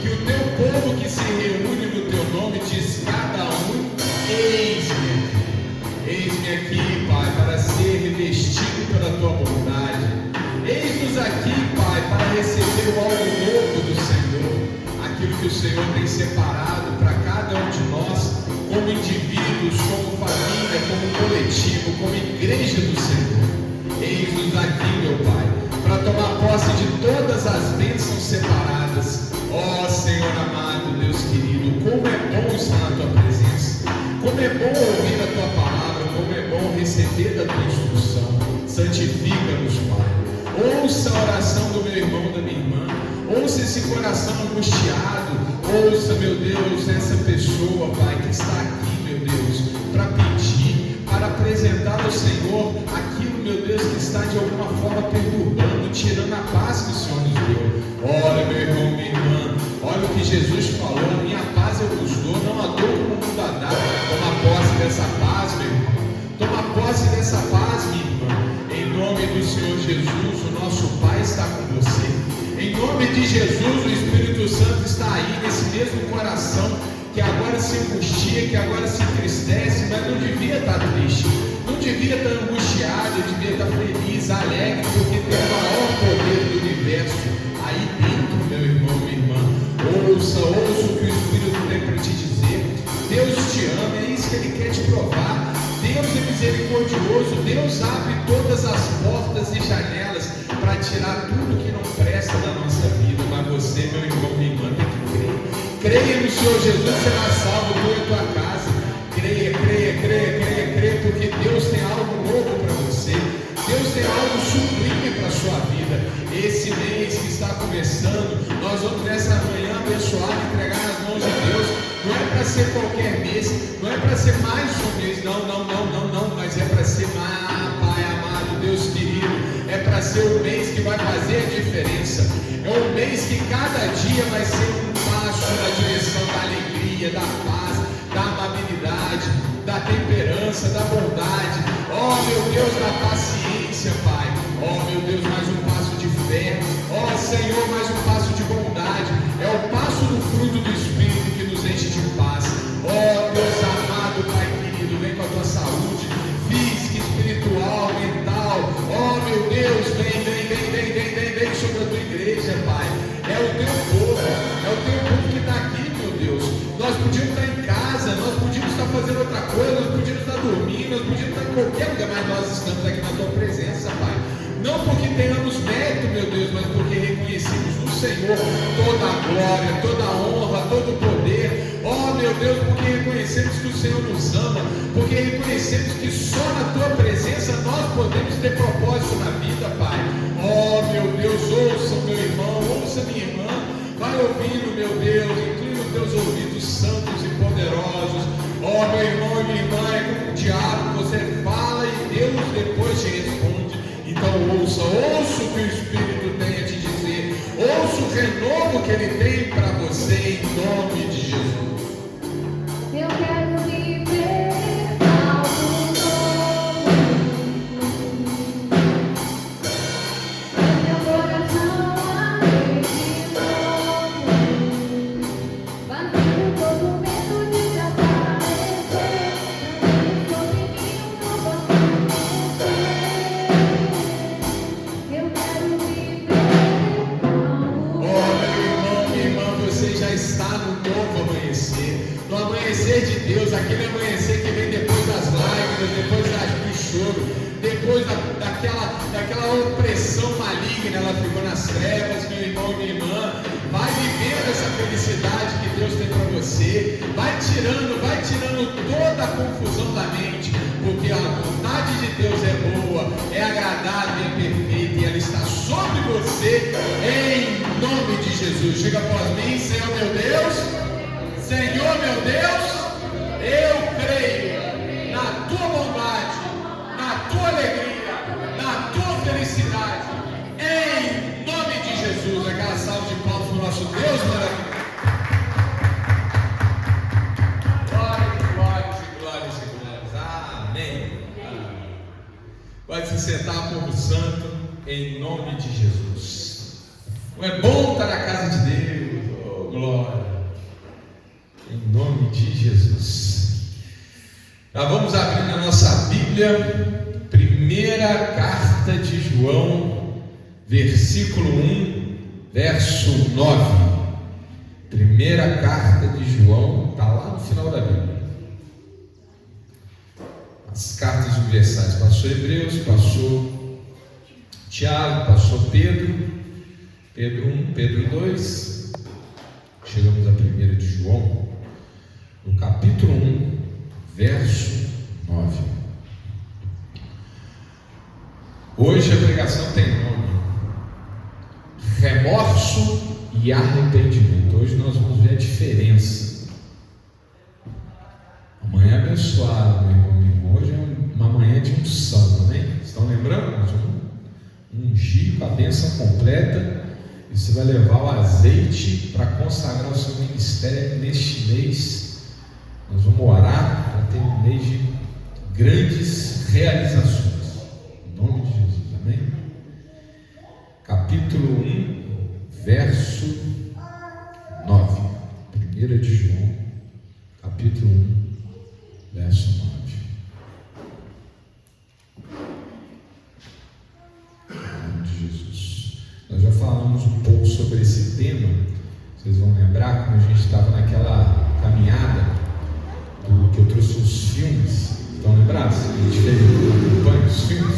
que o teu povo que se reúne no teu nome diz cada um: eis-me aqui, Pai, para ser revestido pela tua bondade. Eis-nos aqui, Pai, para receber o algo novo do Senhor, aquilo que o Senhor tem separado para cada um de nós, como indivíduos, como família, como coletivo, como igreja do Senhor. Eis-nos aqui, meu Pai, para tomar posse de todas as bênçãos separadas. Ó Senhor amado, Deus querido, como é bom estar na tua presença, como é bom ouvir a tua palavra, como é bom receber da tua instrução. Santifica-nos, Pai. Ouça a oração do meu irmão, da minha irmã. Ouça esse coração angustiado. Ouça, meu Deus, essa pessoa, Pai, que está aqui, meu Deus, para pedir, para apresentar ao Senhor aquilo, meu Deus, que está de alguma forma perturbando, tirando a paz que o Senhor nos deu. Olha, meu irmão, minha irmã, olha o que Jesus falou: minha paz eu vos dou, não a dou como o mundo a dá. Toma posse dessa paz, meu irmão. Toma posse dessa paz, minha irmã. Em nome do Senhor Jesus, o nosso Pai está com você. Em nome de Jesus, o Espírito Santo está aí nesse mesmo coração que agora se angustia, que agora se entristece, mas não devia estar triste, não devia estar angustiado, devia estar feliz, alegre, porque tem o maior poder do universo aí dentro, meu irmão, minha irmã. Ouça o que o Espírito tem para te dizer. Deus te ama, é isso que Ele quer te provar. Deus é misericordioso, Deus abre todas as portas e janelas para tirar tudo que não presta da nossa vida. Mas você, meu irmão, minha irmã, tem que crer. Creia no Senhor Jesus, será salvo tu e a tua casa. Creia, porque Deus tem algo novo para você. Deus tem algo sublime para a sua vida. Esse mês que está começando, nós vamos nessa manhã abençoada entregar nas mãos de Deus. Não é para ser qualquer mês, não é para ser mais um mês, não, mas é para ser, Pai amado, Deus querido, é para ser o mês que vai fazer a diferença. É um mês que cada dia vai ser um passo na direção da alegria, da paz, da amabilidade, da temperança, da bondade. Oh meu Deus, da paciência, Pai. Oh meu Deus, mais um passo de fé. Oh Senhor, mais um passo de bondade. É o passo do fruto do Espírito que nos enche de paz. Oh Deus amado, Pai querido, vem com a tua saúde física, espiritual, mental. Oh meu Deus, vem sobre a tua igreja, Pai. É o teu povo que está aqui, meu Deus. Nós podíamos estar em casa, nós podíamos estar fazendo outra coisa, nós podíamos estar dormindo, nós podíamos estar em qualquer lugar, mas nós estamos aqui na tua presença, Pai. Não porque tenhamos mérito, meu Deus, mas porque reconhecemos no Senhor toda a glória, toda a honra, todo o poder. Oh meu Deus, porque reconhecemos que o Senhor nos ama, porque reconhecemos que só na tua presença nós podemos ter propósito na vida, Pai. Oh meu Deus, ouça meu irmão, ouça minha irmã, vai ouvindo, meu Deus, inclina os teus ouvidos santos e poderosos. Oh meu irmão e minha irmã, é como o diabo, você fala e Deus depois te responde. Então ouça o que o Espírito tem a te dizer, ouça o renovo que Ele tem para você, em nome de Jesus. Eu quero viver algo novo. Meu coração abre de novo. Batendo todo medo de desaparecer. Não posso eu quero viver algo. Oh meu irmão, minha irmã, você já está no novo amanhecer, no amanhecer de Deus, aquele amanhecer que vem depois das lágrimas, depois do choro, depois daquela opressão maligna. Ela ficou nas trevas, meu irmão e minha irmã. Vai vivendo essa felicidade que Deus tem para você, vai tirando toda a confusão da mente, porque a vontade de Deus é boa, é agradável, é perfeita, e ela está sobre você, em nome de Jesus. Diga após mim: Senhor meu Deus, Senhor meu Deus, eu creio na tua bondade, na tua alegria, na tua felicidade, em nome de Jesus. Aquela salva de palmas para o nosso Deus maravilhoso. Glórias. Amém. Pode se sentar, povo santo, em nome de Jesus. Não é bom estar na casa de Deus? Oh, glória. Em nome de Jesus. Já vamos abrir na nossa Bíblia, primeira carta de João, versículo 1, verso 9. Primeira carta de João, está lá no final da Bíblia. As cartas universais, passou Hebreus, passou Tiago, passou Pedro 1, Pedro 2, chegamos à primeira de João, no capítulo 1, verso 9. Hoje a pregação tem nome: remorso e arrependimento. Hoje nós vamos ver a diferença. Amanhã é abençoado, meu irmão, minha irmã. Hoje é uma manhã de unção, amém? Estão lembrando? Nós vamos ungir com a bênção completa. E você vai levar o azeite para consagrar o seu ministério neste mês. Nós vamos orar para ter um mês de grandes realizações. Em nome de Jesus, amém? Capítulo 1, verso 9. 1 de João, capítulo 1, verso 9. Em nome de Jesus. Nós já falamos um pouco sobre esse tema. Vocês vão lembrar quando a gente estava naquela caminhada que eu trouxe os filmes. Estão lembrados? A gente fez uma campanha dos filmes.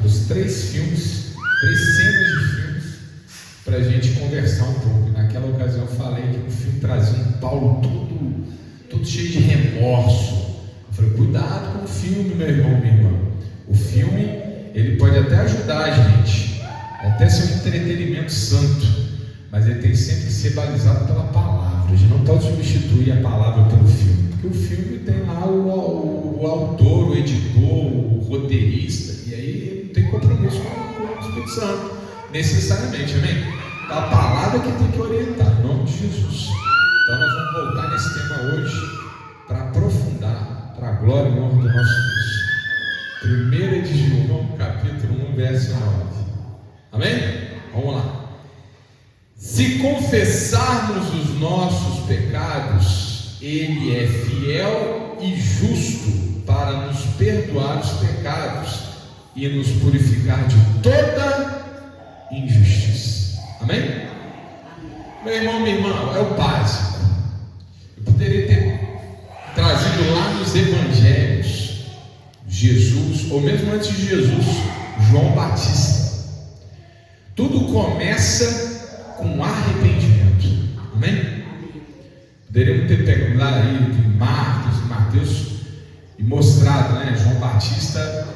Trouxe 3 filmes, 3 cenas de filmes, para a gente conversar um pouco. E naquela ocasião eu falei que o filme trazia um Paulo todo cheio de remorso. Eu falei, cuidado com o filme, meu irmão, minha irmã. O filme, ele pode até ajudar a gente, até ser um entretenimento santo, mas ele tem sempre que ser balizado pela palavra. A gente não pode substituir a palavra pelo filme, porque o filme tem lá o autor, o editor, o roteirista, e aí não tem compromisso com o Espírito Santo, necessariamente, amém? Então, a palavra que tem que orientar, em nome de Jesus. Então nós vamos voltar nesse tema hoje, para aprofundar, para a glória e honra do nosso Deus. 1 de João, capítulo 1, verso 9. Amém? Vamos lá. Se confessarmos os nossos pecados, Ele é fiel e justo para nos perdoar os pecados e nos purificar de toda injustiça. Amém? Meu irmão, minha irmã, é o básico. Eu poderia ter trazido lá nos evangelhos Jesus, ou mesmo antes de Jesus, João Batista. Tudo começa com arrependimento. Amém? Poderíamos ter pego lá aí de Marcos e Mateus e mostrado, né? João Batista,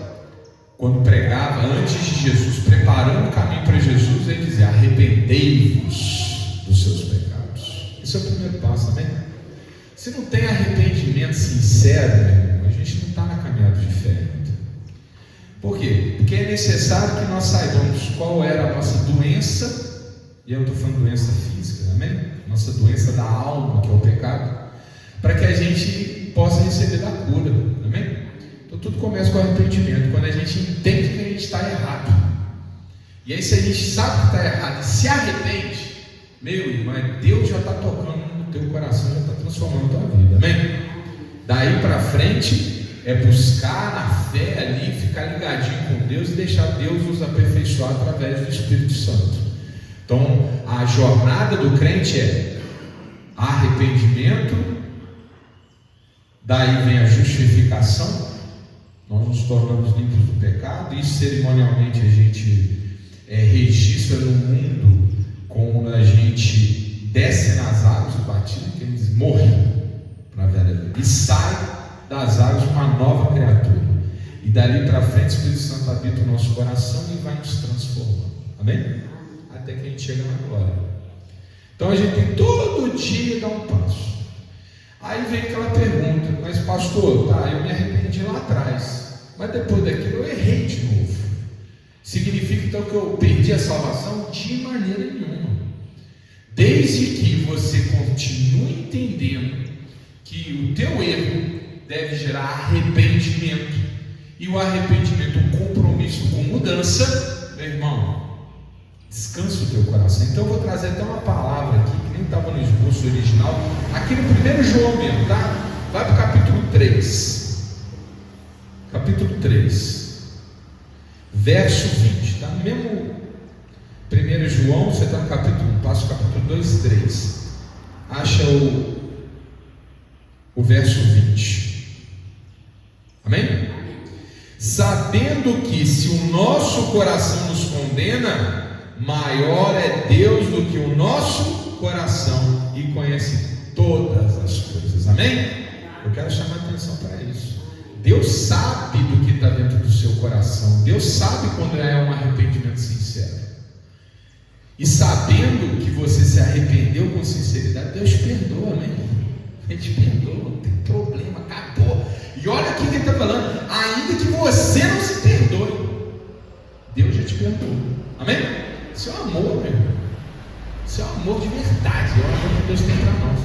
quando pregava antes de Jesus, preparando o caminho para Jesus, ele dizia: arrependei-vos dos seus pecados. Esse é o primeiro passo, amém? Se não tem arrependimento sincero, meu irmão, a gente não está na caminhada de fé ainda. Por quê? Porque é necessário que nós saibamos qual era a nossa doença, e eu não estou falando doença física, amém? Nossa doença da alma, que é o pecado, para que a gente possa receber da cura, amém? Então tudo começa com arrependimento, quando a gente entende que a gente está errado. E aí, se a gente sabe que está errado e se arrepende, meu irmão, Deus já está tocando no teu coração, já está transformando a tua vida, amém? Daí para frente é buscar na fé ali, ficar ligadinho com Deus e deixar Deus nos aperfeiçoar através do Espírito Santo. Então a jornada do crente é arrependimento, daí vem a justificação, nós nos tornamos limpos do pecado, e cerimonialmente a gente registra no mundo como a gente desce nas águas do batismo, que eles morrem para a velha vida, e sai das águas uma nova criatura, e dali para frente o Espírito Santo habita o nosso coração e vai nos transformando, amém? Até que a gente chega na glória. Então a gente tem todo dia dar um passo. Aí vem aquela pergunta: mas pastor, tá, eu me arrependi lá atrás, mas depois daquilo eu errei de novo. Significa então que eu perdi a salvação? De maneira nenhuma. Desde que você continue entendendo que o teu erro deve gerar arrependimento, e o arrependimento, um compromisso com mudança, meu irmão, Descansa o teu coração. Então eu vou trazer até uma palavra aqui que nem estava no esboço original, aqui no 1 João mesmo, tá? Vai para o capítulo 3. Capítulo 3, verso 20. Está no mesmo 1 João, você está no capítulo 1, passa o capítulo 2 e 3. Acha o verso 20. Amém? Sabendo que se o nosso coração nos condena, maior é Deus do que o nosso coração e conhece todas as coisas. Amém? Eu quero chamar a atenção para isso. Deus sabe do que está dentro do seu coração. Deus sabe quando é um arrependimento sincero. E sabendo que você se arrependeu com sinceridade, Deus te perdoa, amém? Ele te perdoa, não tem problema, acabou. E olha aqui que ele está falando, ainda que você não se perdoe, Deus já te perdoou, amém? Isso é um amor, meu irmão. Isso é um amor de verdade, é o amor que Deus tem para nós.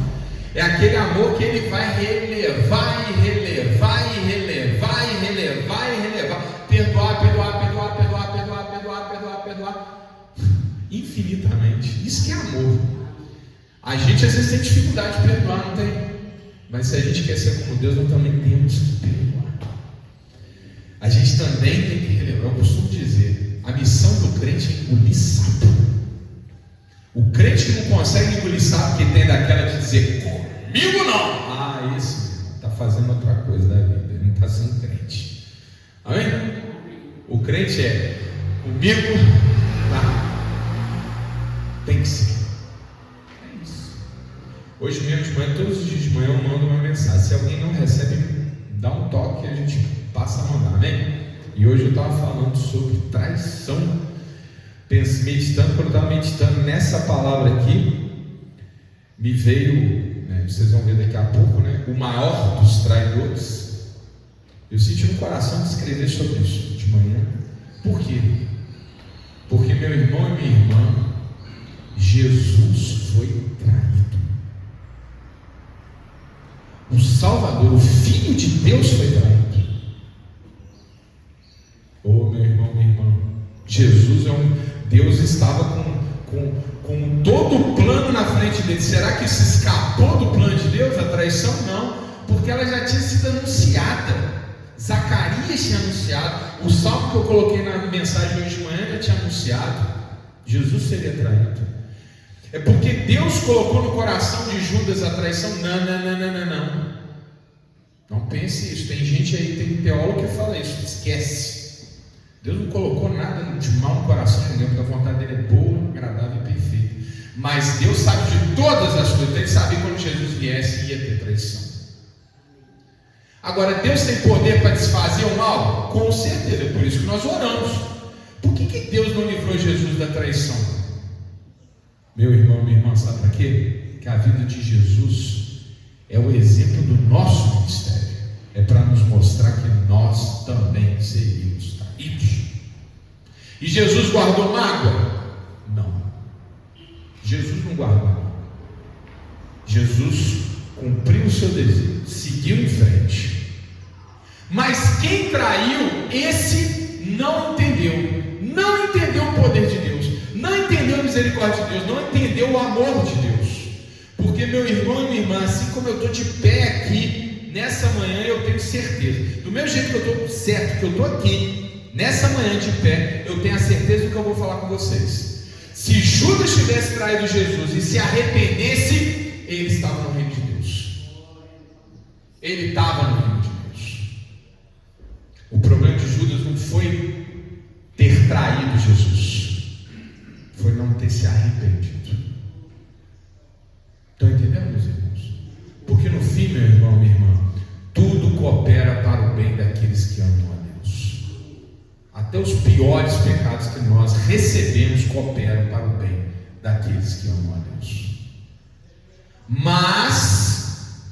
É aquele amor que Ele vai relevar e relevar e relevar e relevar e relevar, perdoar, perdoar, perdoar, perdoar, perdoar, perdoar, perdoar, perdoar, infinitamente. Isso que é amor. A gente às vezes tem dificuldade de perdoar, não tem? Mas se a gente quer ser como Deus, nós também temos que perdoar. A gente também tem que relevar. Eu costumo dizer, a missão do crente é engolir sapo. O crente que não consegue engolir sapo, que tem daquela de dizer, comigo não. Ah, esse está fazendo outra coisa da vida, ele não está sendo crente. Amém? O crente é, comigo não. Tem que ser. É isso. Hoje mesmo de manhã, todos os dias de manhã eu mando uma mensagem. Se alguém não recebe, dá um toque e a gente passa a mandar, amém? E hoje eu estava falando sobre traição, meditando, quando eu estava meditando nessa palavra aqui, me veio, né, vocês vão ver daqui a pouco, né, o maior dos traidores. Eu senti no coração de escrever sobre isso de manhã. Por quê? Porque meu irmão e minha irmã, Jesus foi traído. O Salvador, o Filho de Deus foi traído. Oh, meu irmão, minha irmã, Jesus Deus estava com todo o plano na frente dele. Será que isso escapou do plano de Deus, a traição? Não, porque ela já tinha sido anunciada. Zacarias tinha anunciado, o salmo que eu coloquei na mensagem hoje de manhã já tinha anunciado, Jesus seria traído. É porque Deus colocou no coração de Judas a traição? Não pense isso. Tem gente aí, tem teólogo que fala isso, esquece. Deus não colocou nada de mal no coração de Deus, porque a vontade dele é boa, agradável e perfeita. Mas Deus sabe de todas as coisas. Ele sabia quando Jesus viesse ia ter traição. Agora, Deus tem poder para desfazer o mal? Com certeza, é por isso que nós oramos. Por que Deus não livrou Jesus da traição? Meu irmão, minha irmã, sabe para quê? Que a vida de Jesus é o exemplo do nosso ministério. É para nos mostrar que nós também seríamos traídos. E Jesus guardou mágoa? Não. Jesus não guardou mágoa. Jesus cumpriu o seu desejo, seguiu em frente. Mas quem traiu, esse não entendeu. Não entendeu o poder de Deus. Não entendeu a misericórdia de Deus. Não entendeu o amor de Deus. Porque meu irmão e minha irmã, assim como eu estou de pé aqui nessa manhã, eu tenho certeza, do mesmo jeito que eu estou certo, que eu estou aqui nessa manhã de pé, eu tenho a certeza do que eu vou falar com vocês. Se Judas tivesse traído Jesus e se arrependesse, ele estava no reino de Deus. Ele estava no reino de Deus. O problema de Judas não foi ter traído Jesus, foi não ter se arrependido. Estão entendendo, meus irmãos? Porque no fim, meu irmão, minha irmã, tudo coopera para o bem daqueles que amam a Deus. Até os piores pecados que nós recebemos cooperam para o bem daqueles que amam a Deus. Mas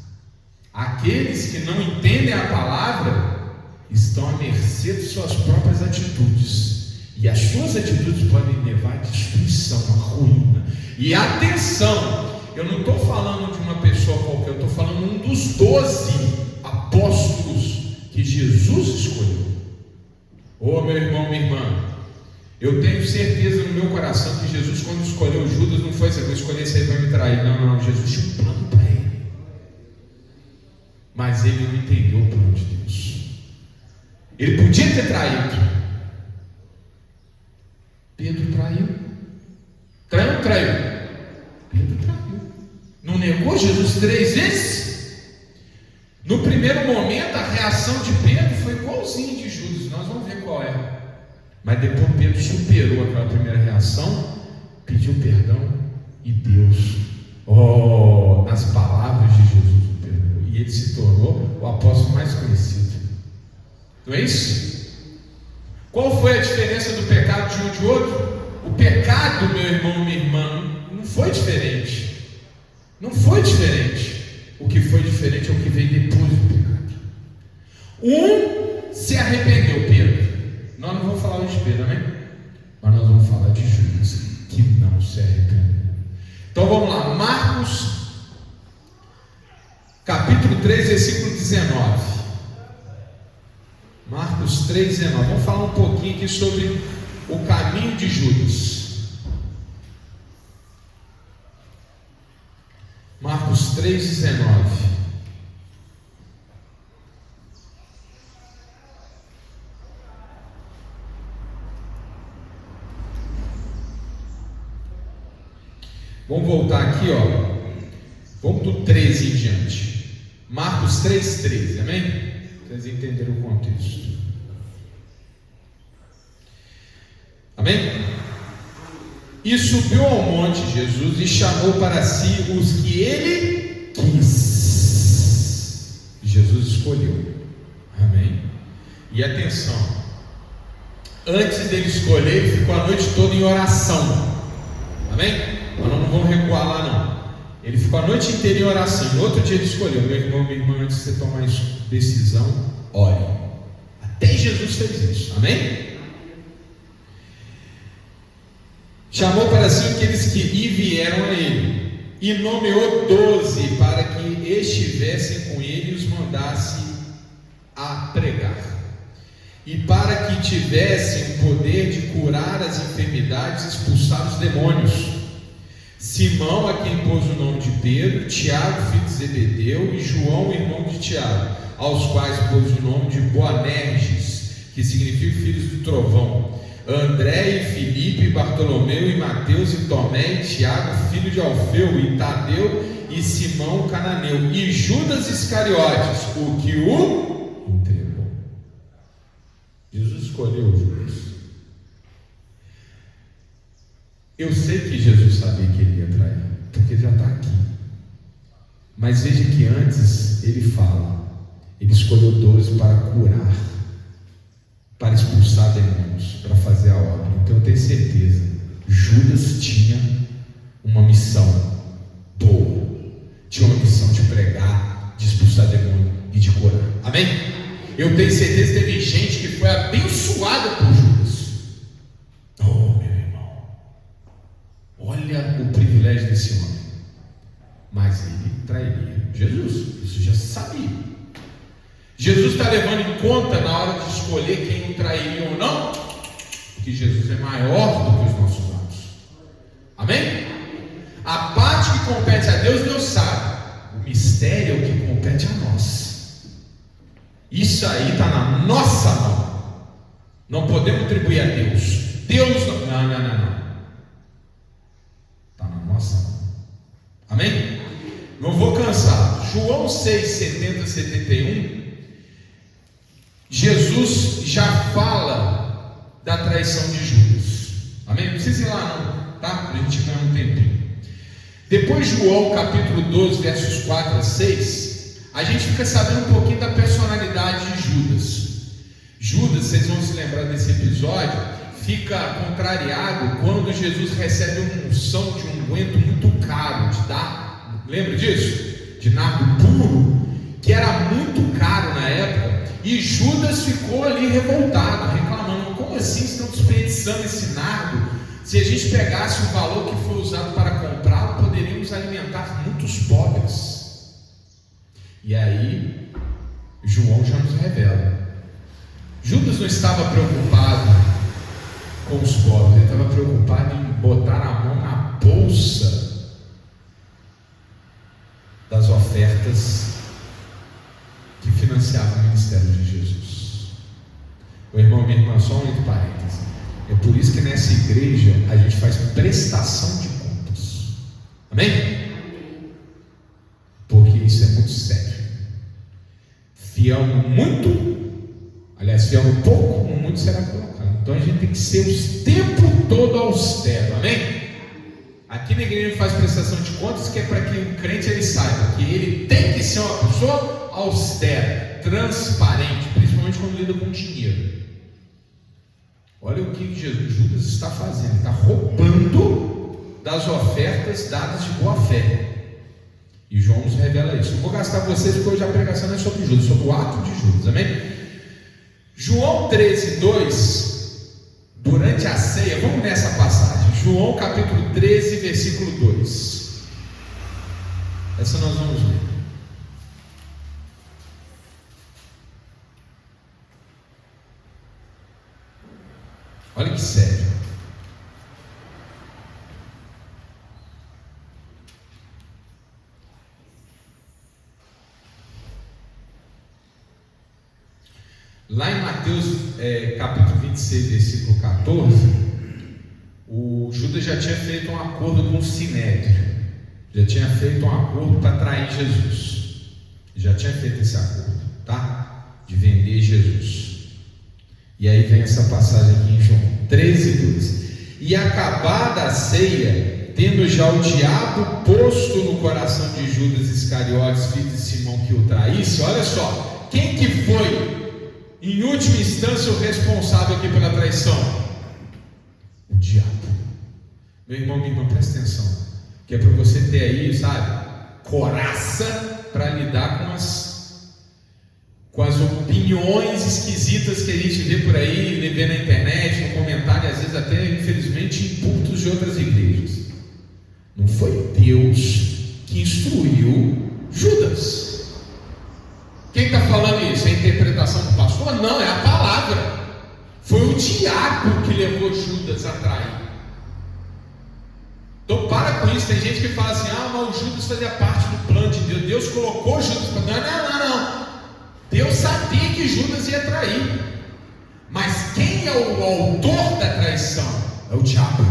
aqueles que não entendem a palavra estão à mercê de suas próprias atitudes, e as suas atitudes podem levar à destruição, à ruína. E atenção, eu não estou falando de uma pessoa qualquer, eu estou falando de um dos 12 apóstolos que Jesus escolheu. Oh, meu irmão, minha irmã, Eu tenho certeza no meu coração que Jesus, quando escolheu Judas, não foi assim: vou escolher esse aí para me trair. Não, Jesus tinha um plano para ele. Mas ele não entendeu o plano de Deus. Ele podia ter traído. Pedro traiu. Traiu ou não traiu? Pedro traiu. Não negou Jesus 3 vezes? No primeiro momento, a reação de Pedro foi igualzinha de Judas. Nós vamos ver qual é. Mas depois Pedro superou aquela primeira reação, pediu perdão e Deus, nas palavras de Jesus, o perdoou. E ele se tornou o apóstolo mais conhecido. Não é isso? Qual foi a diferença do pecado de um e de outro? O pecado, meu irmão, minha irmã, não foi diferente. Não foi diferente. O que foi diferente é o que veio depois do pecado. Um se arrependeu, Pedro. Nós não vamos falar hoje de Pedro, amém? Mas nós vamos falar de Judas, que não se arrependeu. Então vamos lá, Marcos capítulo 3, versículo 19. Marcos 3, 19. Vamos falar um pouquinho aqui sobre o caminho de Judas. Marcos 3, 19. Vamos voltar aqui, vamos do 13 em diante. Marcos 3, 13, amém? Vocês entenderam o contexto. Amém? E subiu ao monte Jesus e chamou para si os que ele quis. Jesus escolheu. Amém? E atenção, antes dele escolher, ele ficou a noite toda em oração. Amém? Mas nós não vamos recuar lá não. Ele ficou a noite inteira em oração. No outro dia ele escolheu: meu irmão, minha irmã, antes de você tomar decisão, ore. Até Jesus fez isso. Amém? Chamou para si aqueles que vieram a ele, e nomeou 12 para que estivessem com ele e os mandasse a pregar, e para que tivessem o poder de curar as enfermidades e expulsar os demônios. Simão, a quem pôs o nome de Pedro, Tiago, filho de Zebedeu, e João, irmão de Tiago, aos quais pôs o nome de Boanerges, que significa filhos do trovão, André e Filipe, Bartolomeu e Mateus e Tomé e Tiago, filho de Alfeu, e Tadeu e Simão o cananeu, e Judas Iscariotes, o que o entregou. Jesus escolheu Judas. Eu sei que Jesus sabia que ele ia trair, porque ele já está aqui. Mas veja que antes ele fala, ele escolheu 12 para curar, para expulsar demônios, para fazer a obra. Então eu tenho certeza, Judas tinha uma missão boa, tinha uma missão de pregar, de expulsar demônio e de curar. Amém? Eu tenho certeza que teve gente que foi abençoada por Judas. Olha o privilégio desse homem. Mas ele trairia Jesus, isso já sabia. Jesus está levando em conta na hora de escolher quem o trairia ou não, porque Jesus é maior do que os nossos atos. Amém? A parte que compete a Deus, Deus sabe. O mistério é o que compete a nós. Isso aí está na nossa mão. Não podemos atribuir a Deus. Deus não. Não. Amém? Não vou cansar. João 6, 70, 71. Jesus já fala da traição de Judas. Amém? Não precisa ir lá não, tá? Para a gente ganhar um tempinho. Depois João capítulo 12, versos 4 a 6, a gente fica sabendo um pouquinho da personalidade de Judas. Judas, vocês vão se lembrar desse episódio, fica contrariado quando Jesus recebe uma unção de unguento muito caro, de nardo, lembra disso? De nardo puro, que era muito caro na época, e Judas ficou ali revoltado, reclamando: como assim estão desperdiçando esse nardo? Se a gente pegasse o valor que foi usado para comprá-lo, poderíamos alimentar muitos pobres. E aí João já nos revela: Judas não estava preocupado com os pobres, ele estava preocupado em botar a mão na bolsa das ofertas que financiavam o ministério de Jesus. O irmão, minha irmã, só um entre parênteses. É por isso que nessa igreja a gente faz prestação de contas. Amém? Porque isso é muito sério. Fiel no muito, aliás, fiel no pouco, no muito será colocado. Então a gente tem que ser o tempo todo austero. Amém? Aqui na igreja a gente faz prestação de contas, que é para que o crente ele saiba que ele tem que ser uma pessoa austera, transparente, principalmente quando lida com dinheiro. Olha o que Judas está fazendo. Ele está roubando das ofertas dadas de boa fé. E João nos revela isso. Não vou gastar com vocês, porque hoje a pregação não é sobre Judas, sobre o ato de Judas. Amém? João 13, 2. Durante a ceia, vamos nessa passagem. João capítulo 13, versículo 2. Essa nós vamos ler. Olha que sério. Lá em Mateus capítulo 26, versículo 14, o Judas já tinha feito um acordo com o Sinédrio, já tinha feito um acordo para trair Jesus, já tinha feito esse acordo, tá? De vender Jesus. E aí vem essa passagem aqui em João 13, 2. E acabada a ceia, tendo já o diabo posto no coração de Judas Iscariotes, filho de Simão, que o traísse, olha só, quem que foi em última instância o responsável aqui pela traição? O diabo. Meu irmão, minha irmã, presta atenção, que é para você ter aí, sabe, coraça para lidar com as opiniões esquisitas que a gente vê por aí, vê na internet, no comentário, às vezes até, infelizmente, em púlpitos de outras igrejas. Não foi Deus que instruiu Judas. Quem está falando isso? É a interpretação do pastor? Não, é a palavra. Foi o diabo que levou Judas a trair. Então para com isso. Tem gente que fala assim: ah, mas o Judas fazia parte do plano de Deus. Deus colocou Judas para... Não. Deus sabia que Judas ia trair. Mas quem é o autor da traição? É o diabo.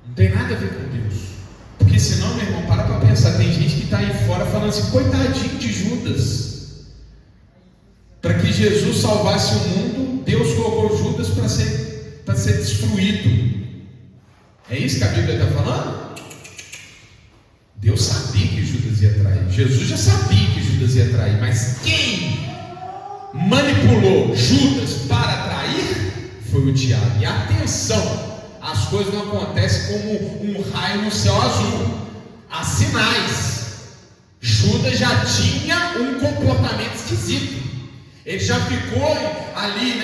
Não tem nada a ver com Deus. Porque senão, meu irmão, para pensar. Tem gente que está aí fora falando assim: coitadinho de Judas. Para que Jesus salvasse o mundo, Deus colocou Judas para ser destruído. É isso que a Bíblia está falando? Deus sabia que Judas ia trair. Jesus já sabia que Judas ia trair. Mas quem manipulou Judas para trair foi o diabo. E atenção, as coisas não acontecem como um raio no céu azul. Há sinais. Judas já tinha um comportamento esquisito. Ele já ficou ali,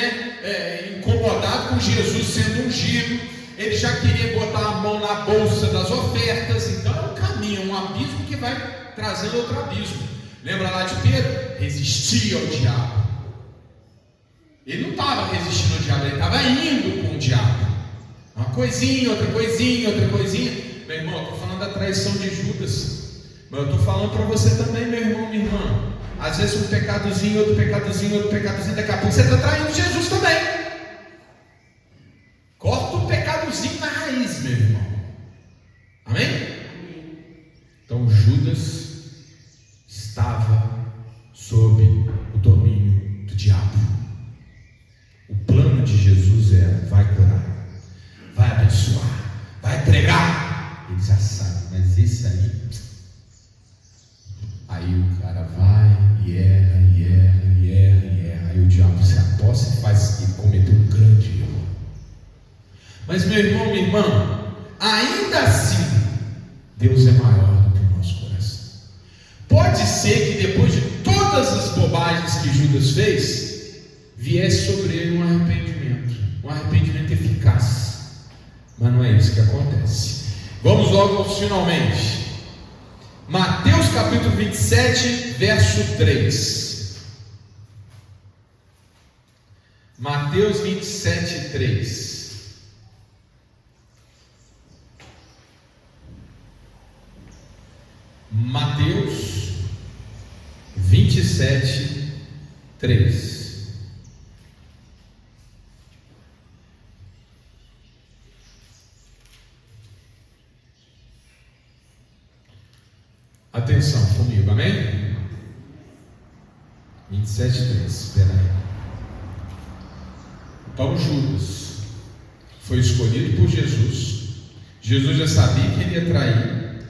incomodado com Jesus sendo ungido. Ele já queria botar a mão na bolsa das ofertas. Então é um caminho, um abismo que vai trazendo outro abismo. Lembra lá de Pedro? Resistia ao diabo. Ele não estava resistindo ao diabo, ele estava indo com o diabo. Uma coisinha, outra coisinha, outra coisinha. Meu irmão, eu estou falando da traição de Judas, mas eu estou falando para você também, meu irmão, minha irmã. Às vezes um pecadozinho, outro pecadozinho, outro pecadozinho. Daqui a pouco você está traindo Jesus também. Corta o pecadozinho na raiz, meu irmão. Amém? Então Judas estava sob o domínio do diabo. O plano de Jesus é: vai curar, vai abençoar, vai pregar. Ele já sabe, mas esse aí o cara vai e erra. Aí o diabo se aposta e faz ele cometer um grande erro. Mas meu irmão, minha irmã, ainda assim Deus é maior do que o nosso coração. Pode ser que depois de todas as bobagens que Judas fez, viesse sobre ele um arrependimento eficaz. Mas não é isso que acontece. Vamos logo aos finalmente. Mateus capítulo 27, verso 3. Mateus Mateus 27:3. Mateus 27:3. Atenção comigo, amém? 27:3, espera aí. Então Judas foi escolhido por Jesus. Jesus já sabia que ele ia trair,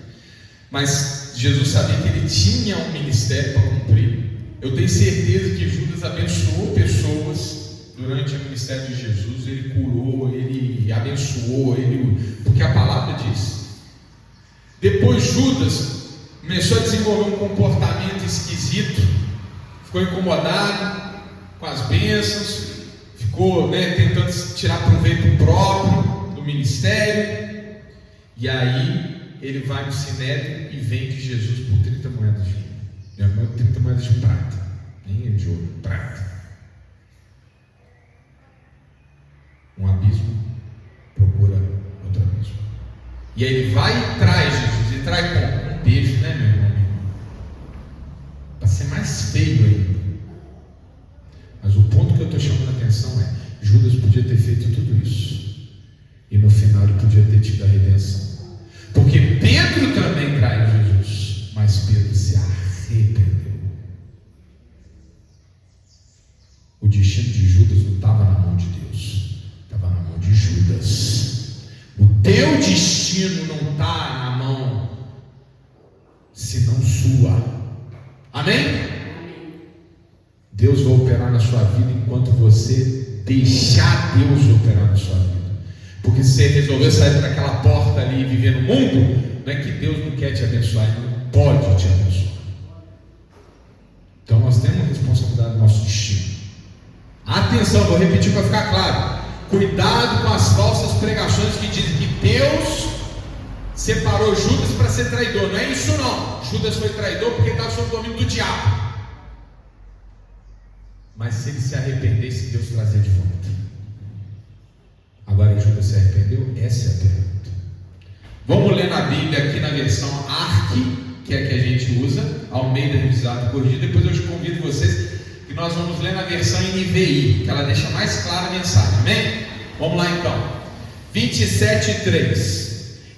mas Jesus sabia que ele tinha um ministério para cumprir. Eu tenho certeza que Judas abençoou pessoas durante o ministério de Jesus. Ele curou, ele abençoou, porque a palavra diz. Depois Judas começou a desenvolver um comportamento esquisito, ficou incomodado com as bênçãos, ficou tentando tirar proveito próprio do ministério, e aí ele vai no Sinédrio e vende Jesus por 30 moedas de ouro, 30 moedas de prata, nem de ouro, prata. Um abismo procura outro abismo, e aí ele vai e traz Jesus, e traz como? Um beijo, né, meu irmão? Para ser mais feio ainda. Mas o ponto que eu estou chamando a atenção é: Judas podia ter feito tudo isso, e no final ele podia ter tido a redenção, porque Pedro também traiu Jesus, mas Pedro se arrependeu. O destino de Judas não estava na mão de Deus, estava na mão de Judas. O teu destino não está na mão senão sua. Amém? Deus vai operar na sua vida enquanto você deixar Deus operar na sua vida. Porque se você resolver sair daquela porta ali e viver no mundo, não é que Deus não quer te abençoar, Ele não pode te abençoar. Então nós temos a responsabilidade do nosso destino. Atenção, vou repetir para ficar claro. Cuidado com as falsas pregações que dizem que Deus separou Judas para ser traidor. Não é isso não. Judas foi traidor porque estava sob o domínio do diabo. Mas se ele se arrependesse, Deus trazia de volta. Agora Judas se arrependeu? Essa é a pergunta. Vamos ler na Bíblia aqui na versão ARC, que é a que a gente usa, Almeida Revisado e Corrigido. Depois eu convido vocês que nós vamos ler na versão NVI, que ela deixa mais clara a mensagem. Amém? Vamos lá então. 27:3.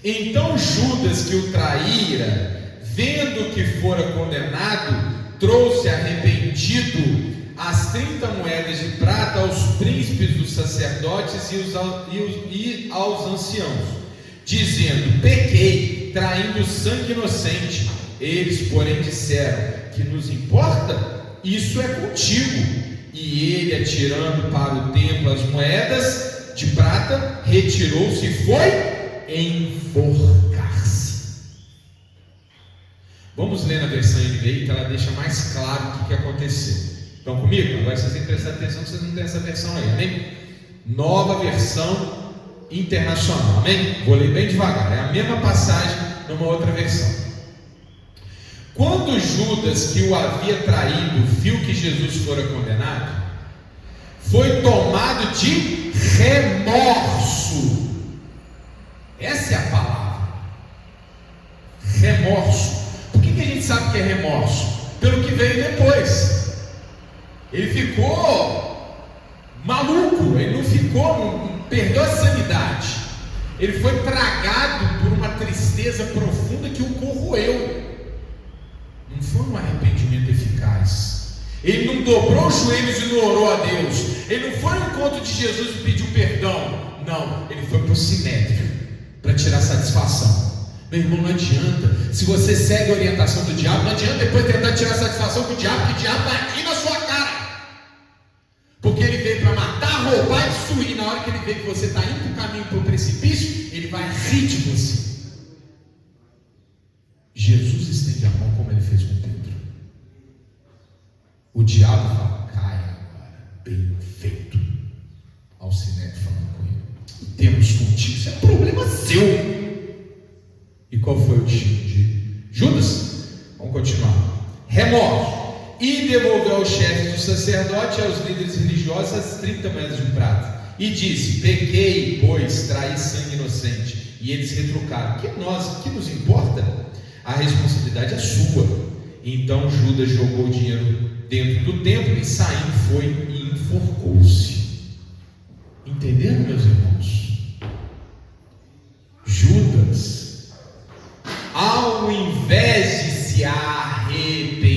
Então Judas, que o traíra, vendo que fora condenado, trouxe arrependido as 30 moedas de prata aos príncipes dos sacerdotes e aos anciãos, dizendo: pequei, traindo sangue inocente. Eles, porém, disseram: que nos importa? Isso é contigo. E ele, atirando para o templo as moedas de prata, retirou-se e foi enforcar-se. Vamos ler na versão NVI, que ela deixa mais claro o que aconteceu. Estão comigo? Agora vocês têm que prestar atenção, vocês não têm essa versão aí, amém? Nova versão internacional, amém? Vou ler bem devagar, é a mesma passagem numa outra versão. Quando Judas, que o havia traído, viu que Jesus fora condenado, foi tomado de remorso. Essa é a palavra, remorso. Por que a gente sabe que é remorso? Pelo que veio depois. Ele ficou maluco, ele não ficou, perdeu a sanidade. Ele foi tragado por uma tristeza profunda que o corroeu. Não foi um arrependimento eficaz. Ele não dobrou os joelhos e não orou a Deus. Ele não foi ao encontro de Jesus e pediu perdão. Não, ele foi para o sinédrio para tirar satisfação. Meu irmão, não adianta. Se você segue a orientação do diabo, não adianta depois tentar tirar satisfação com o diabo, que o diabo está aqui na sua cara. Porque ele veio para matar, roubar e destruir. Na hora que ele vê que você está indo para o caminho, para o precipício, ele vai rir de você. Jesus estende a mão como ele fez com Pedro. O diabo fala: cai agora, bem feito. Ao sinédrio falando com ele: temos contigo, isso é problema seu. E qual foi o destino de Judas? Vamos continuar. Remorso. E devolveu aos chefes do sacerdote e aos líderes religiosos as 30 moedas de prata. E disse: pequei, pois traí sangue inocente. E eles retrucaram: que nos importa? A responsabilidade é sua. Então Judas jogou o dinheiro dentro do templo e, saindo, foi e enforcou-se. Entenderam, meus irmãos? Judas, ao invés de se arrepender,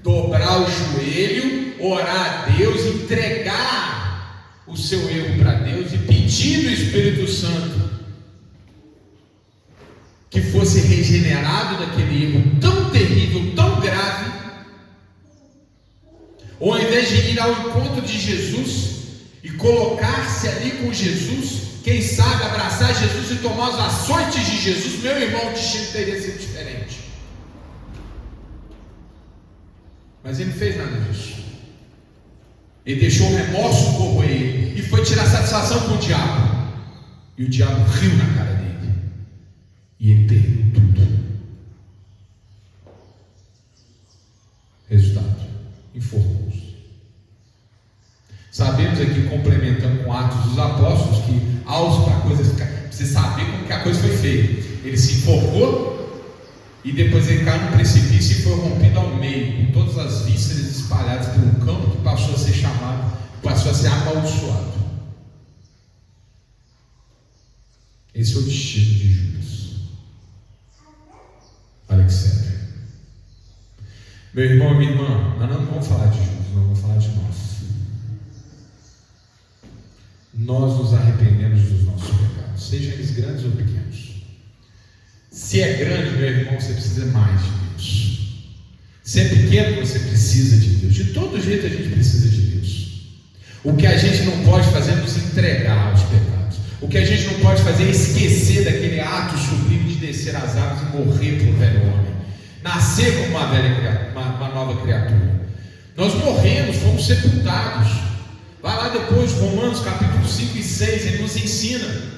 dobrar o joelho, orar a Deus, entregar o seu erro para Deus e pedir do Espírito Santo que fosse regenerado daquele erro tão terrível, tão grave, ou ao invés de ir ao encontro de Jesus e colocar-se ali com Jesus, quem sabe abraçar Jesus e tomar os açoites de Jesus, meu irmão, o destino teria sido diferente. Mas ele não fez nada disso. Ele deixou o remorso corroer ele e foi tirar satisfação com o diabo. E o diabo riu na cara dele. E ele perdeu tudo. Resultado: enforcou-se. Sabemos aqui, complementando com Atos dos Apóstolos, que para a coisa ficar, você saber como que a coisa foi feita. Ele se enforcou e depois ele caiu no precipício e foi rompido ao meio, com todas as vísceras espalhadas por um campo que passou a ser chamado, passou a ser amaldiçoado. Esse é o destino de Judas. Olha que sério. Meu irmão e minha irmã, nós não vamos falar de Judas, nós vamos falar de nós. Nós nos arrependemos dos nossos pecados, sejam eles grandes ou pequenos. Se é grande, meu irmão, você precisa mais de Deus. Se é pequeno, você precisa de Deus. De todo jeito a gente precisa de Deus. O que a gente não pode fazer é nos entregar aos pecados. O que a gente não pode fazer é esquecer daquele ato sublime de descer as águas e morrer para o velho homem, nascer como uma nova criatura. Nós morremos, fomos sepultados. Vai lá depois, Romanos capítulo 5 e 6, ele nos ensina.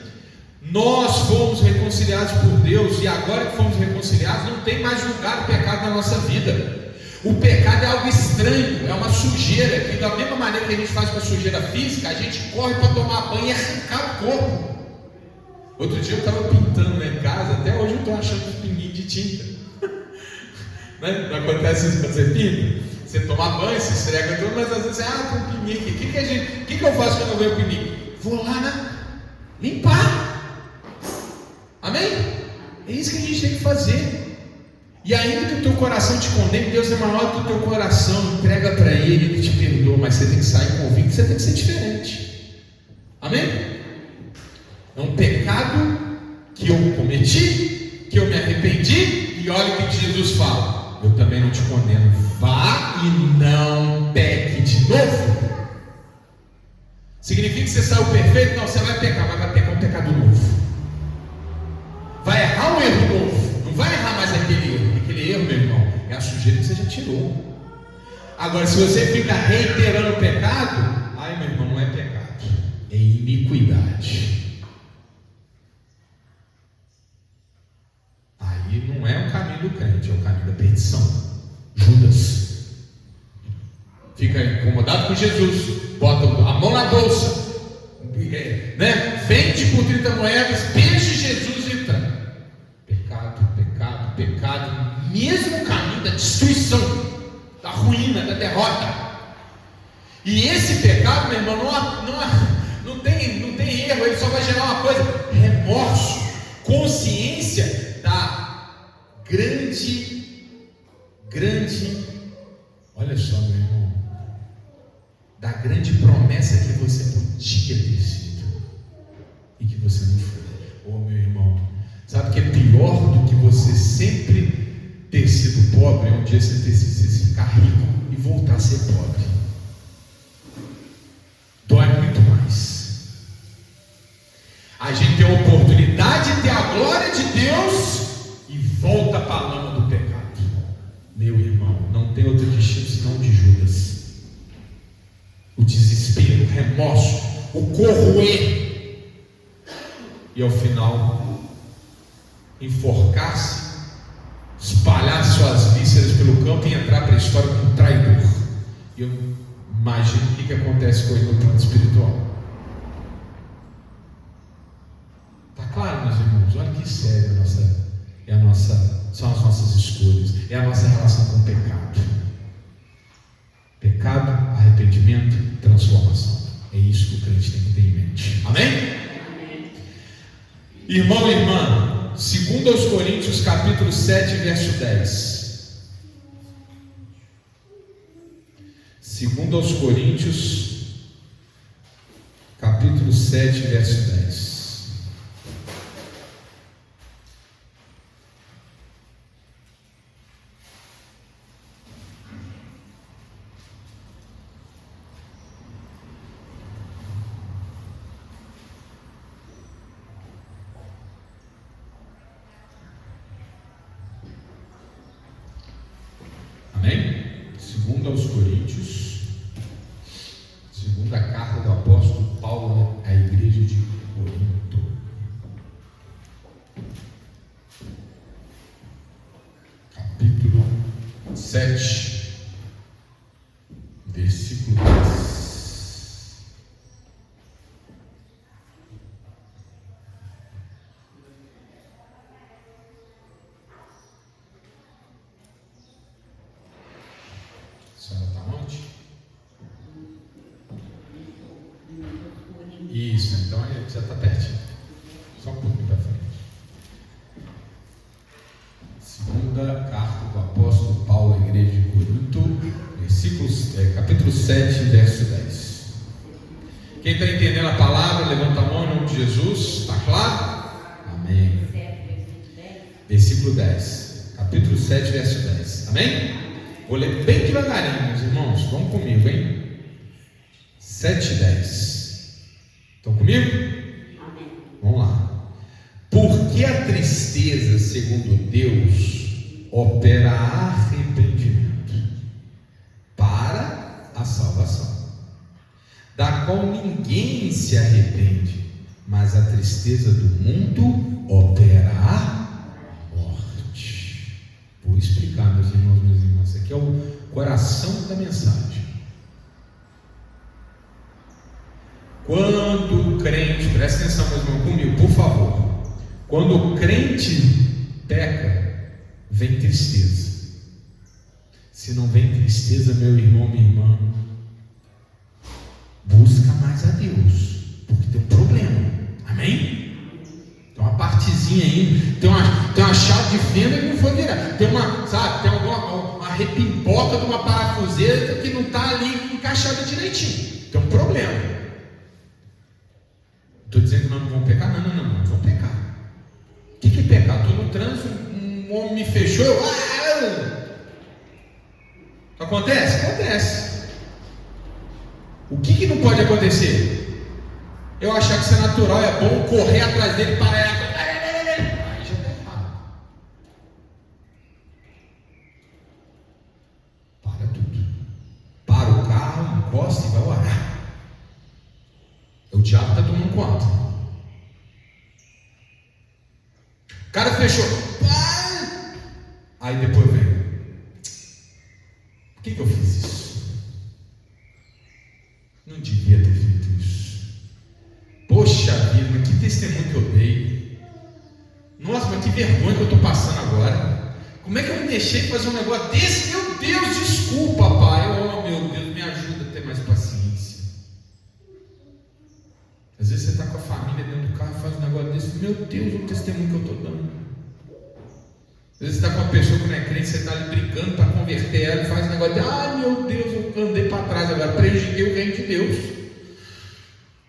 Nós fomos reconciliados por Deus, e agora que fomos reconciliados, não tem mais lugar do pecado na nossa vida. O pecado é algo estranho, é uma sujeira, que da mesma maneira que a gente faz com a sujeira física, a gente corre para tomar banho e arrancar o corpo. Outro dia eu estava pintando lá em casa, até hoje eu estou achando um pinguinho de tinta. Não acontece isso quando você pinta? Você toma banho, se esfrega tudo, mas às vezes tem um pinique. O que eu faço quando eu vejo o pinique? Vou lá, né? Limpar. Amém? É isso que a gente tem que fazer. E ainda que o teu coração te condene, Deus é maior que o teu coração. Entrega para Ele, Ele te perdoa. Mas você tem que sair convicto, você tem que ser diferente. Amém? É um pecado que eu cometi, que eu me arrependi. E olha o que Jesus fala: eu também não te condeno. Vá e não peque de novo. Significa que você saiu perfeito? Não, você vai pecar, mas vai pecar um pecado novo. Vai errar um erro novo. Não vai errar mais aquele erro. Aquele erro, meu irmão, é a sujeira que você já tirou. Agora, se você fica reiterando o pecado, ai, meu irmão, não é pecado, é iniquidade. Aí não é o caminho do crente, é o caminho da perdição. Judas fica incomodado com Jesus, bota a mão na bolsa, né? Vende por 30 moedas, beija Jesus e entra. Pecado, mesmo caminho da destruição, da ruína, da derrota. E esse pecado, meu irmão, não tem erro, ele só vai gerar uma coisa: remorso, consciência da grande, olha só, meu irmão, da grande promessa que você podia ter sido e que você não foi. Oh, meu irmão, sabe o que é pior do que você sempre ter sido pobre? É um dia você ficar rico e voltar a ser pobre. Dói muito mais. A gente tem a oportunidade de ter a glória de Deus e volta para a lama do pecado. Meu irmão, não tem outro destino senão de Judas. O desespero, o remorso, o corroer, e ao final enforcar-se, espalhar suas vísceras pelo campo e entrar para a história como traidor. E eu imagino o que acontece com ele no plano espiritual. Está claro, meus irmãos? Olha que sério são as nossas escolhas, é a nossa relação com o pecado. Pecado, arrependimento, transformação. É isso que o crente tem que ter em mente. Amém? Amém. Irmão e irmã, 2 Coríntios capítulo 7, verso 10. 2 Coríntios capítulo 7, verso 10. Amém? 2 Coríntios, segunda carta do apóstolo Paulo à igreja de Corinto. Capítulo 7, versículo 10. Isso, então já está pertinho. Só um pouquinho para frente. Segunda carta do apóstolo Paulo à igreja de Corinto, capítulo 7, verso 10. Quem está entendendo a palavra, levanta a mão em nome de Jesus. Está claro? Amém. Versículo 10. Capítulo 7, verso 10. Amém? Vou ler bem devagarinho, meus irmãos. Vamos comigo, hein? 7, 10. Estão comigo? Amém. Vamos lá. Porque a tristeza, segundo Deus, opera arrependimento para a salvação, da qual ninguém se arrepende, mas a tristeza do mundo opera a morte. Vou explicar, meus irmãos, minhas irmãs. Isso aqui é o coração da mensagem. Quando o crente, presta atenção, meu irmão, comigo, por favor. Quando o crente peca, vem tristeza. Se não vem tristeza, meu irmão, minha irmã, busca mais a Deus, porque tem um problema. Amém? Tem uma partezinha aí, tem uma chave de fenda que não foi virada. Tem uma repimpoca de uma parafuseira que não está ali encaixada direitinho. Tem um problema. Estou dizendo que nós não vamos pecar? Não, não vamos pecar. O que é pecar? Estou no trânsito, um homem me fechou, Acontece? Acontece. O que não pode acontecer? Eu achar que isso é natural, é bom, correr atrás dele, parar. Aí já está errado. Para tudo. Para o carro, encosta e vai orar. O diabo está tomando conta. O cara fechou. Aí depois vem. Por que eu fiz isso? Não devia ter feito isso. Poxa vida, mas que testemunho que eu dei. Nossa, mas que vergonha que eu estou passando agora. Como é que eu me deixei de fazer um negócio desse? Meu Deus, desculpa, pai. Oh, meu Deus, me ajuda a ter mais paciência. Às vezes você está com a família dentro do carro e faz um negócio desse. Meu Deus, o testemunho que eu estou dando. Às vezes você está com uma pessoa que não é crente, você está ali brincando para converter ela e faz um negócio de, meu Deus, eu andei para trás agora, prejudiquei o reino de Deus.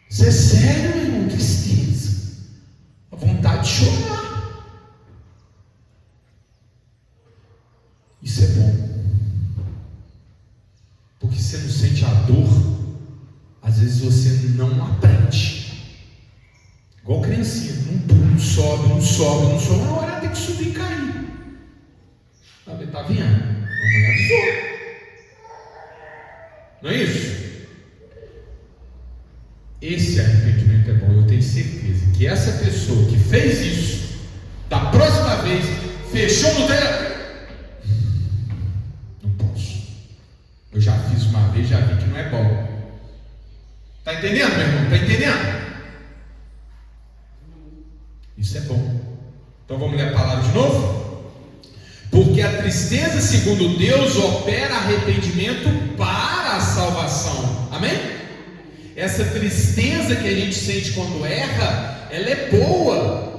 Isso é sério, meu irmão, tristeza. A vontade de chorar. Isso é bom. Porque você não sente a dor, às vezes você não aprende. Igual criancinha, não sobe. Uma hora tem que subir e cair. Está vendo? Mamãe avisou. Não é isso? Esse arrependimento é bom. Eu tenho certeza que essa pessoa que fez isso, da próxima vez, fechou no teto. entendendo, meu irmão? Está entendendo? Isso é bom. Então vamos ler a palavra de novo? Porque a tristeza, segundo Deus, opera arrependimento para a salvação. Amém? Essa tristeza que a gente sente quando erra, ela é boa.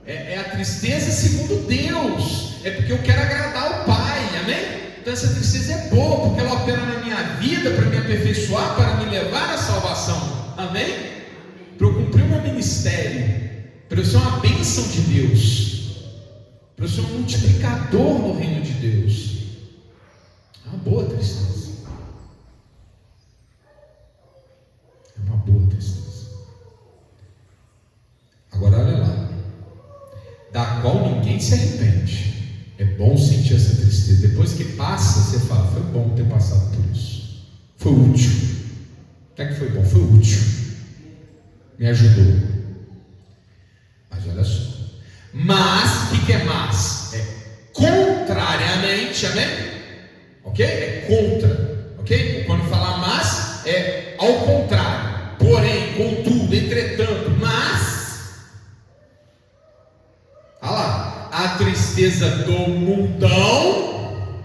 É a tristeza segundo Deus. É porque eu quero agradar o Pai. Amém? Então essa tristeza é boa, porque ela opera na minha vida para me aperfeiçoar, para me levar à salvação. Amém? Para eu cumprir o meu ministério, para eu ser uma bênção de Deus, para eu ser um multiplicador no reino de Deus. É uma boa tristeza. É uma boa tristeza. Agora olha lá, da qual ninguém se arrepende. É bom sentir essa tristeza. Depois que passa, você fala, foi bom ter passado por isso. Foi útil. Não é que foi bom, foi útil. Me ajudou. Mas olha só. Mas, o que é mas? É contrariamente, amém? Ok? É contra. Ok? Quando fala mas, é ao contrário. Porém, contudo, entretanto, mas. Olha lá. A tristeza do mundão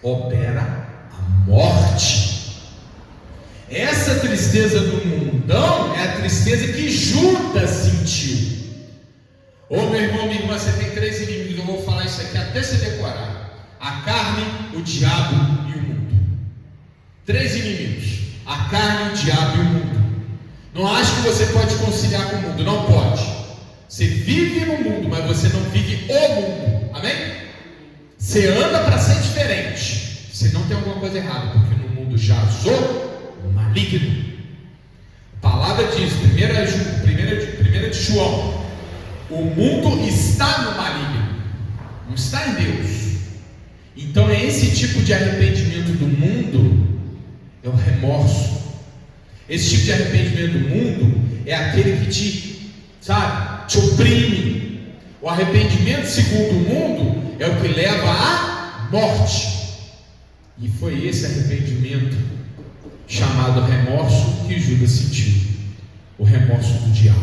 opera a morte. Essa tristeza do mundão é a tristeza que Judas sentiu. Ô meu irmão, minha irmã, você tem 3 inimigos. Eu vou falar isso aqui até você decorar: a carne, o diabo e o mundo. 3 inimigos: a carne, o diabo e o mundo. Não acho que você pode conciliar com o mundo. Não pode. Você vive no mundo, mas você não vive o mundo. Amém? Você anda para ser diferente. Você não tem alguma coisa errada, porque no mundo jaz o maligno. A palavra diz, 1 de João, o mundo está no maligno, não está em Deus. Então é esse tipo de arrependimento do mundo, é o remorso. Esse tipo de arrependimento do mundo é aquele que te oprime. O arrependimento segundo o mundo é o que leva à morte. E foi esse arrependimento chamado remorso que Judas sentiu. O remorso do diabo.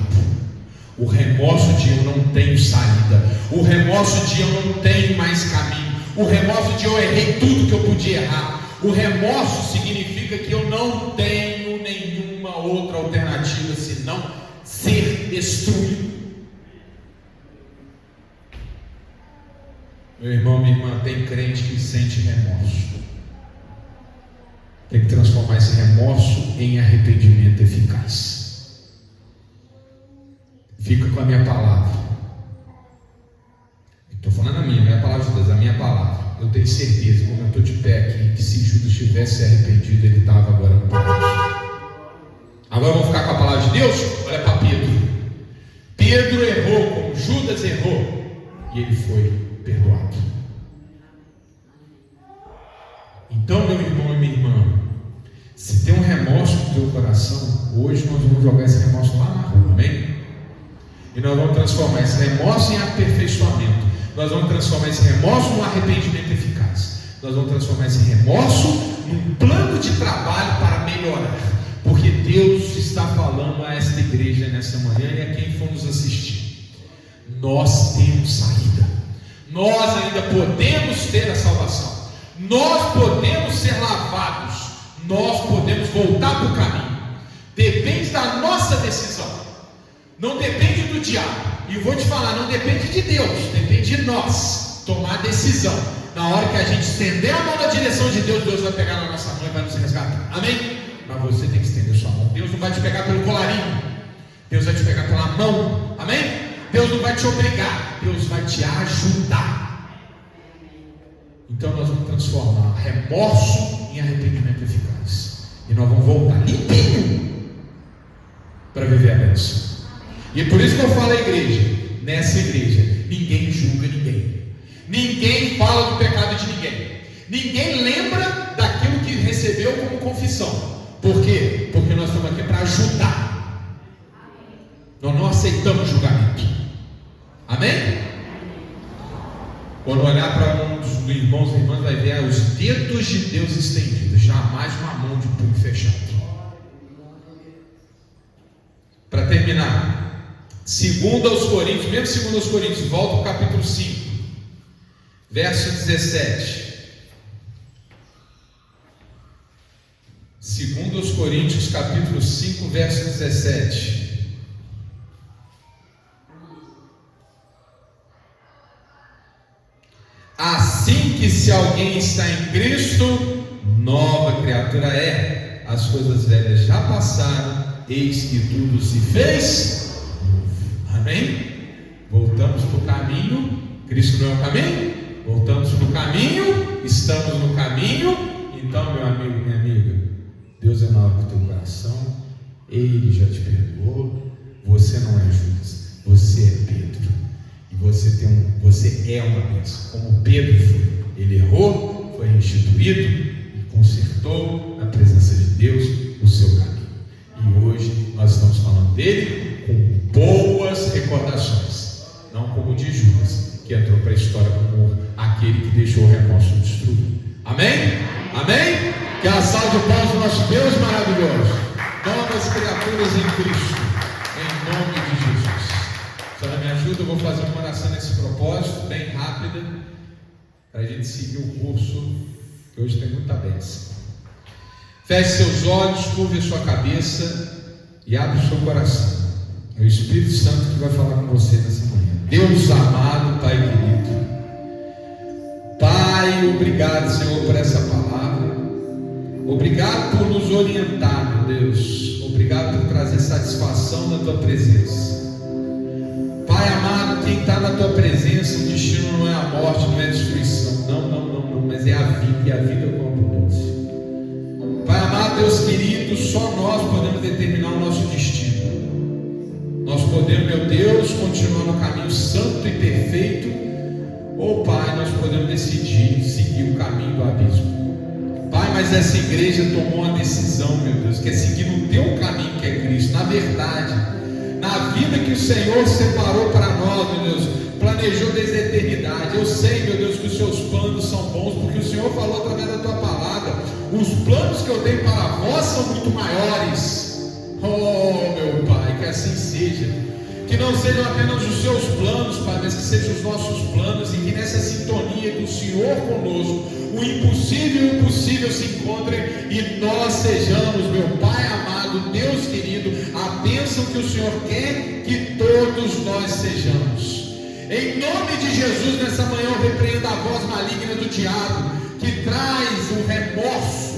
O remorso de eu não tenho saída. O remorso de eu não tenho mais caminho. O remorso de eu errei tudo que eu podia errar. O remorso significa que eu não tenho nenhuma outra alternativa senão ser destruído. Meu irmão, minha irmã, tem crente que sente remorso. Tem que transformar esse remorso em arrependimento eficaz. Fica com a minha palavra. Estou falando a minha, não é a palavra de Deus, a minha palavra. Eu tenho certeza, como eu estou de pé aqui, que se Judas tivesse se arrependido, ele estava agora no paraíso. Agora vamos ficar com a palavra de Deus? Olha para Pedro. Pedro errou como Judas errou, e ele foi perdoado. Então, meu irmão e minha irmã, se tem um remorso no teu coração, hoje nós vamos jogar esse remorso lá na rua, amém? E nós vamos transformar esse remorso em aperfeiçoamento. Nós vamos transformar esse remorso num arrependimento eficaz. Nós vamos transformar esse remorso num plano de trabalho para melhorar. Porque Deus está falando a esta igreja nessa manhã e a quem for nos assistir. Nós temos saída. Nós ainda podemos ter a salvação. Nós podemos ser lavados. Nós podemos voltar para o caminho. Depende da nossa decisão. Não depende do diabo. E vou te falar, não depende de Deus. Depende de nós tomar decisão. Na hora que a gente estender a mão na direção de Deus, Deus vai pegar na nossa mão e vai nos resgatar. Amém? Mas você tem que estender sua mão. Deus não vai te pegar pelo colarinho. Deus vai te pegar pela mão. Amém? Deus não vai te obrigar. Deus vai te ajudar. Então nós vamos transformar remorso em arrependimento eficaz. E nós vamos voltar limpinho para viver a bênção. E é por isso que eu falo à igreja. Nessa igreja, ninguém julga ninguém. Ninguém fala do pecado de ninguém. Ninguém lembra daquilo que recebeu como confissão. Por quê? Porque nós estamos aqui para ajudar. Nós não aceitamos julgamento. Amém? Quando olhar para um dos irmãos e irmãs, vai ver os dedos de Deus estendidos, jamais uma mão de punho fechado. Segundo aos Coríntios, mesmo segundo aos Coríntios, volta ao capítulo 5, verso 17. Segundo aos Coríntios, capítulo 5, verso 17. Assim que se alguém está em Cristo, nova criatura é. As coisas velhas já passaram, eis que tudo se fez novo. Amém? Voltamos para o caminho. Cristo não é o caminho? Voltamos para o caminho. Estamos no caminho. Então, meu amigo, minha amiga, Deus é maior que o teu coração. Ele já te perdoou. Você não é Judas, você é Pedro. E você é uma bênção, como Pedro foi. Ele errou, foi restituído e consertou na presença de Deus o seu caminho. E hoje nós estamos falando dele com boas recordações, não como de Judas, que entrou para a história como aquele que deixou o remorso destruído. Amém? Amém? Que a salva de palmas do nosso Deus maravilhoso. Novas criaturas em Cristo, em nome de Jesus. Se ela me ajuda, eu vou fazer uma oração nesse propósito, bem rápida, para a gente seguir o curso, que hoje tem muita bênção. Feche seus olhos, curve a sua cabeça e abre o seu coração. É o Espírito Santo que vai falar com você nessa manhã. Deus amado, Pai querido, Pai, obrigado, Senhor, por essa palavra. Obrigado por nos orientar, meu Deus. Obrigado por trazer satisfação na Tua presença. Pai amado, quem está na Tua presença, o destino não é a morte, não é a destruição. Não, mas é a vida, e a vida com abundância. Pai amado, Deus querido, só nós podemos determinar o nosso destino. Nós podemos, meu Deus, continuar no caminho santo e perfeito, ou Pai, nós podemos decidir seguir o caminho do abismo. Pai, mas essa igreja tomou uma decisão, meu Deus, que é seguir no Teu caminho, que é Cristo. Na verdade, na vida que o Senhor separou para nós, meu Deus, planejou desde a eternidade. Eu sei, meu Deus, que os Seus planos são bons, porque o Senhor falou através da Tua palavra. Os planos que eu tenho para vós são muito maiores. Oh, meu Pai, que assim seja. Que não sejam apenas os Seus planos, Pai, mas que sejam os nossos planos, e que nessa sintonia do Senhor conosco, o impossível e o possível se encontrem, e nós sejamos, meu Pai amado, Deus querido, a bênção que o Senhor quer que todos nós sejamos. Em nome de Jesus, nessa manhã eu repreendo a voz maligna do diabo, que traz o remorso.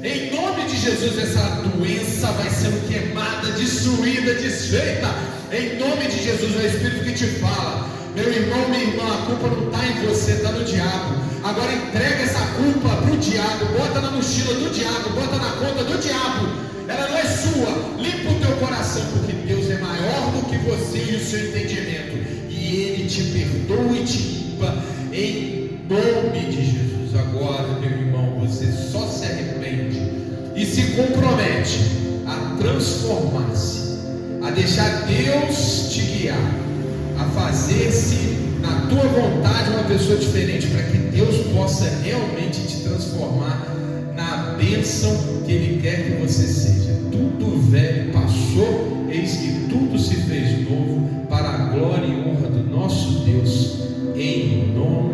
Em nome de Jesus, essa doença vai sendo queimada, destruída, desfeita. Em nome de Jesus, é o Espírito que te fala: meu irmão, minha irmã, a culpa não está em você, está no diabo. Agora entrega essa culpa para o diabo, bota na mochila do diabo, bota na conta do diabo. Ela não é sua. Limpa o teu coração, porque Deus é maior do que você e o seu entendimento, e Ele te perdoa e te limpa, em nome de Jesus. Agora, meu irmão, você só se arrepende e se compromete a transformar-se, a deixar Deus te guiar, a fazer-se na tua vontade uma pessoa diferente, para que Deus possa realmente te transformar na bênção que Ele quer que você seja. Tudo velho passou, eis que tudo se fez novo, para a glória e honra do nosso Deus, em nome